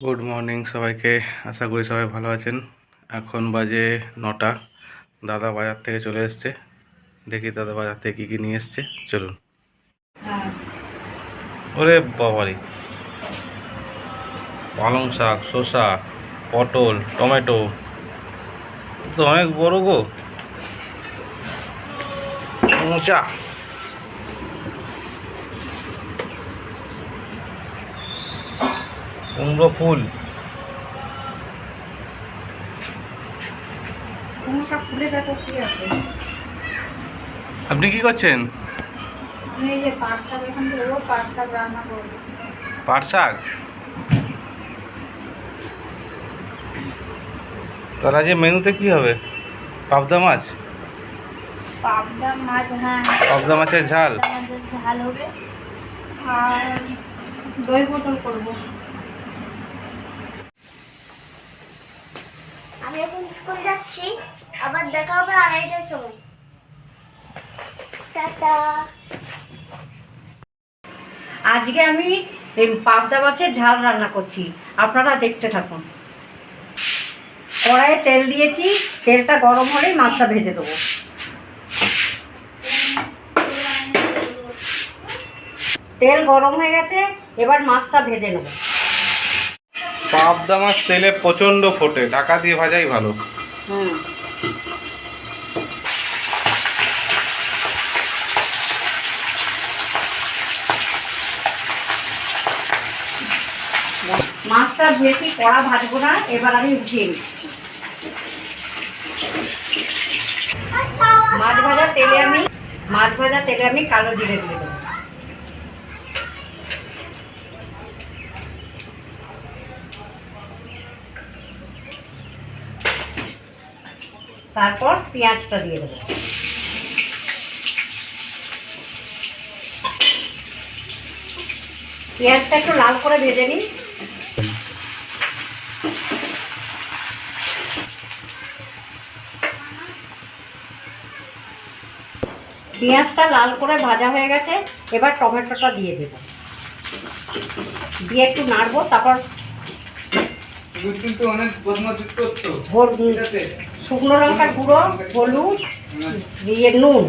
Good morning সবাইকে। আশা করি সবাই ভালো আছেন। এখন বাজে 9টা। দাদা বাজার থেকে চলে এসছে। দেখি দাদা বাজার থেকে কী কী নিয়ে এসছে, চলুন। ওরে বাবারি, পালং শাক, শসা, পটল, টমেটো, তো অনেক বড় গো। মোচা, কুমড়ো ফুল, আপনি কি করছেন? পাট শাক, তাহলে আজ মেনুতে কি হবে? পাবদা মাছ, হ্যাঁ, পাবদা মাছের ঝাল, ঝাল হবে আর দই পটল করবো। আমি এখন স্কুল যাচ্ছি, আবার দেখা হবে 2:30টার সময়। টাটা। আজকে আমি এই পাবদা মাছের ঝাল রান্না করছি, আপনারা দেখতে থাকুন। কড়াইয়ে তেল দিয়েছি, তেলটা গরম হলেই মাছটা ভেজে দেবো। তেল গরম হয়ে গেছে, এবার মাছটা ভেজে নেব। পাবদা মাছ তেলে প্রচণ্ড ফোটে, ঢাকা দিয়ে ভাজাই ভালো। মাছটা বেশি কড়া ভাজবো না, এবার আমি উঠিয়ে নিচ্ছি। মাছ ভাজা তেলে আমি কালো জিরে দিয়ে দেবো। তারপর পেঁয়াজটা দিয়ে দেবো। পেঁয়াজটা একটু লাল করে ভেজে নিই। পেঁয়াজটা লাল করে ভাজা হয়ে গেছে, এবার টমেটোটা দিয়ে দেবো, দিয়ে একটু নাড়বো। তারপর শুকনো লঙ্কার গুঁড়ো, হলুদ, দিয়ে নুন,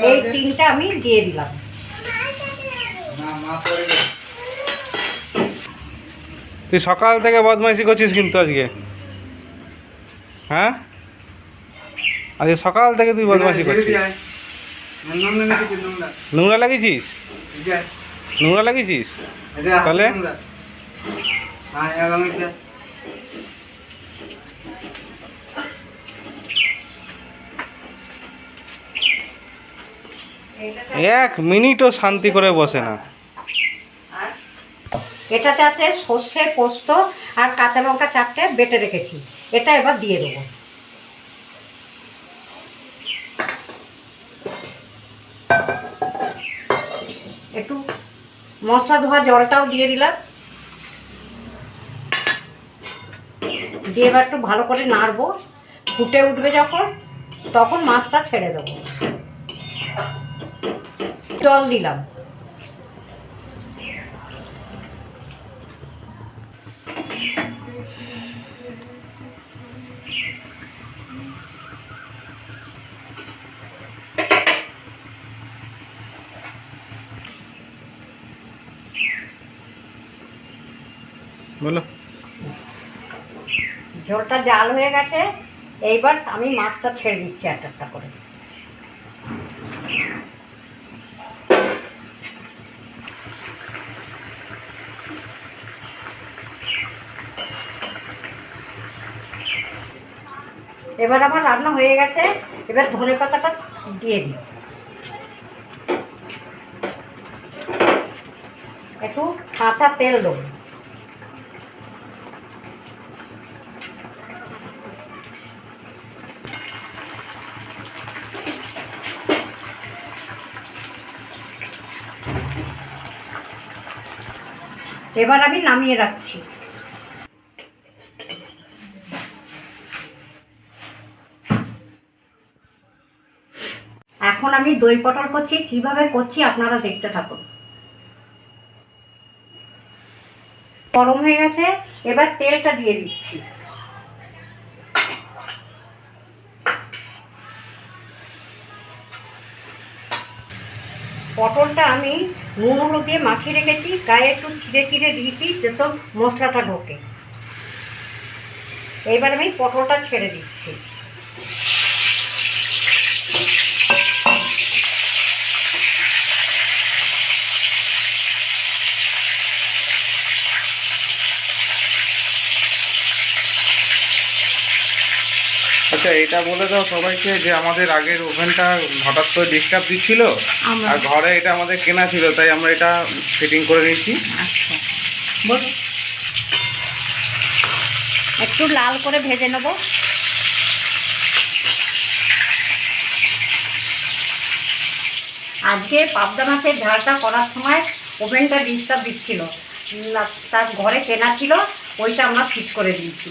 এই তিনটা আমি দিয়ে দিলাম। তুই সকাল থেকে বদমাইশি করছিস কিন্তু আজকে, হ্যাঁ? আজকে সকাল থেকে তুই বদমাইশি করছিস। নোংরা লাগিয়েছিস? নোংরা লাগিয়েছিস তাহলে? এক মিনিটও শান্তি করে বসে না। এটাতে আছে সর্ষে, পোস্ত আর কাঁচা লঙ্কা 4টে বেটে রেখেছি, এটা এবার দিয়ে দেবো। একটু মশলা ধোয়া জলটাও দিয়ে দিলাম, দিয়ে এবার একটু ভালো করে নাড়বো। ফুটে উঠবে যখন, তখন মাছটা ছেড়ে দেবো। জল দিলাম। বলো। ঝোলটা জাল হয়ে গেছে, এইবার আমি মাছটা ছেড়ে দিচ্ছি একটা একটা করে। এবার আমার রান্না হয়ে গেছে, এবার ধনে পাতাটা দিয়ে দিই। একটু কাঁচা তেল দেবো। এবার আমি নামিয়ে রাখছি। এখন আমি দই পটল করছি, কিভাবে করছি আপনারা দেখতে থাকুন। গরম হয়ে গেছে, এবার তেলটা দিয়ে দিচ্ছি। পটলটা আমি নুন হলুদ দিয়ে মাখিয়ে রেখেছি, গায়ে একটু চিড়ে চিড়ে দিয়েছি যাতে মশলাটা ঢোকে। এবার আমি পটলটা ছেড়ে দিচ্ছি। আচ্ছা, এটা বলে দাও সবাইকে যে আমাদের আগের ওভেনটা হঠাৎ করে ডিস্টার্ব দিচ্ছিল, আর ঘরে এটা আমাদের কেনা ছিল, তাই আমরা এটা ফিটিং করে নিচ্ছি। আচ্ছা, বল। একটু লাল করে ভেজে নেব। আজকে পাবদা মাছের ঝালটা করার সময় ওভেনটা ডিস্টার্ব দিচ্ছিল, তার ঘরে কেনা ছিল, ওইটা আমরা ফিট করে দিয়েছি।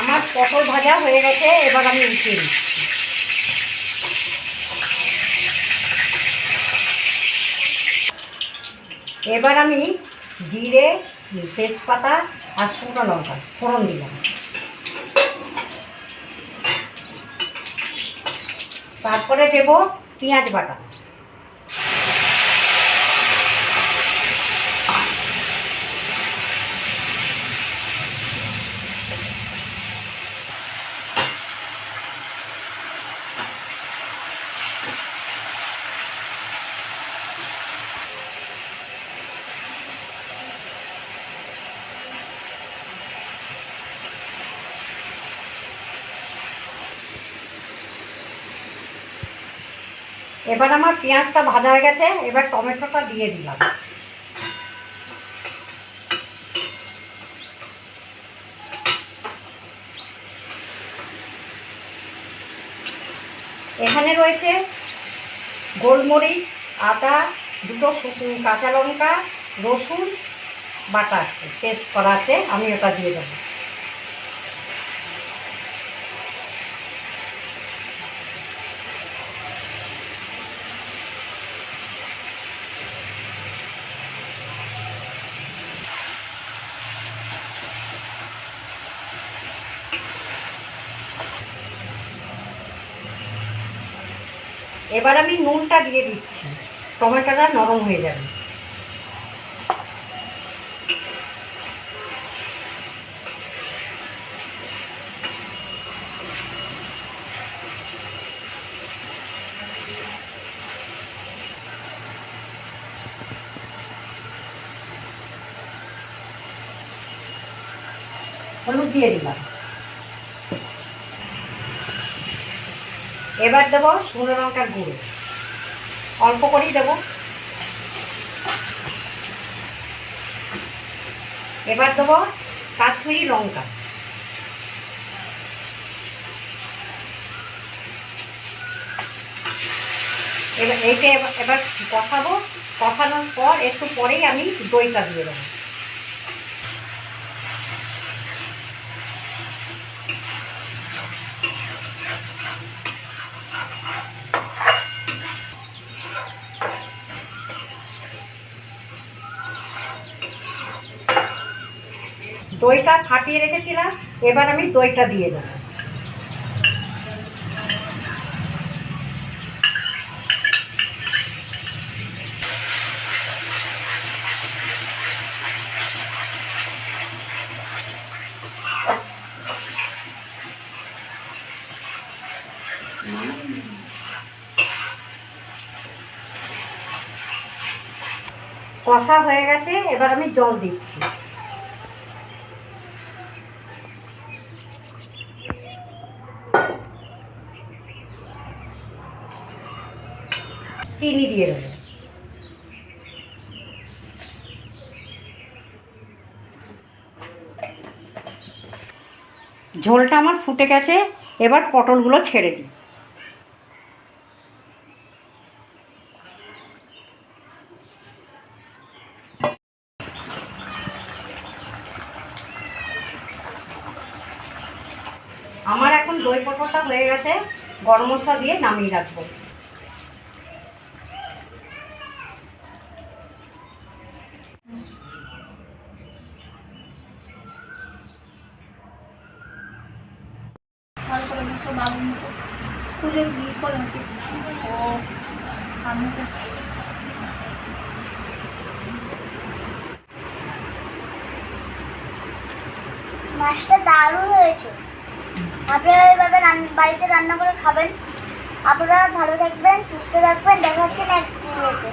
আমার পটল ভাজা হয়ে গেছে, এবার আমি উঠিয়ে দিচ্ছি। এবার আমি জিরে, তেজপাতা আর শুকনো লঙ্কা ফোড়ন দিলাম। তারপরে দেব পেঁয়াজ বাটা। এবার আমার পেঁয়াজটা ভাজা হয়ে গেছে, এবার টমেটোটা দিয়ে দিলাম। এখানে রয়েছে গোলমরিচ, আদা, দুটো কাঁচা লঙ্কা, রসুন বাটা আছে, পেস্ট করা আছে, আমি ওটা দিয়ে দেবো। এবার আমি নুনটা দিয়ে দিচ্ছি, টমেটোটা নরম হয়ে যাবে। হলুদ দিয়ে দিলাম। এবার দেবো শুকনো লঙ্কার গুঁড়ো, অল্প করেই দেবো। এবার দেবো কাশ্মীরি লঙ্কা। এবার এইটা এবার কষাবো। কষানোর পর একটু পরেই আমি দইটা দিয়ে দেবো। দইটা ফাটিয়ে রেখেছিলাম, এবার আমি দইটা দিয়ে দেবো। কষা হয়ে গেছে, এবার আমি জল দিচ্ছি। চিনি দিয়ে দেবো। ঝোলটা আমার ফুটে গেছে, এবার পটলগুলো ছেড়ে দিই। আমার এখন দই পটলটা হয়ে গেছে, গরম মশলা দিয়ে নামিয়ে রাখবো। ভালো করে বসো বাবুর মতো পুজো বিয়ে করে ও আমি মাছটা দারুণ হয়েছে। আপনারা এইভাবে বাড়িতে রান্না করে খাবেন। আপনারা ভালো থাকবেন, সুস্থ থাকবেন। দেখা হচ্ছে নেক্সট ভিডিওতে।